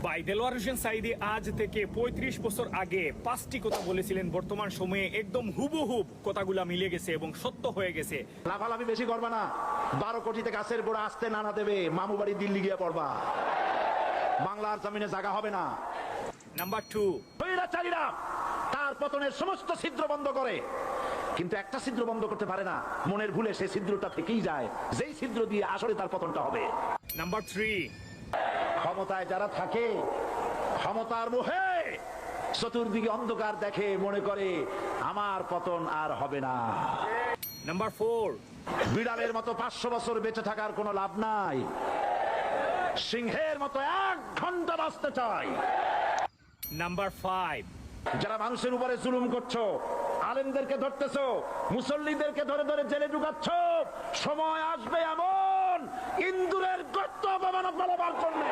ভাই দেলোয়ার হোসেন সাঈদী আজ থেকে ৩৫ বছর আগে ৫টি কথা বলেছিলেন, বর্তমান সময়ে একদম হুবহুব কথাগুলা মিলে গেছে এবং সত্য হয়ে গেছে। লাফালাফি বেশি করবা না, ১২ কোটিতে গাছের গোড়া আসতে নানা দেবে, মামু বাড়ি দিল্লি গিয়ে পড়বা, বাংলার জমিনে জায়গা হবে না। নাম্বার 2, স্বৈরাচারীরা তার পতনের সমস্ত ছিদ্র বন্ধ করে, কিন্তু একটা ছিদ্র বন্ধ করতে পারে না, মনের ভুলে সেই ছিদ্রটা থেকেই যায়, যেই ছিদ্র দিয়ে আসলে তার পতনটা হবে। নাম্বার 3, ক্ষমতায় যারা থাকে, ক্ষমতার মোহে চতুর্দিকে অন্ধকার দেখে, মনে করে আমার পতন আর হবে না। নাম্বার 4, বিড়ালের মতো ৫০০ বছর বেঁচে থাকার কোনো লাভ নাই, সিংহের মতো ১ ঘন্টা বাঁচতে চাই। নাম্বার 5, যারা মানুষের উপরে জুলুম করছো, আলেমদেরকে ধরতেছো, মুসল্লিদেরকে ধরে ধরে জেলে ঢুকাচ্ছ, সময় আসবে এমন ইন্দুরের গর্ত অপমান ফেলাবার জন্য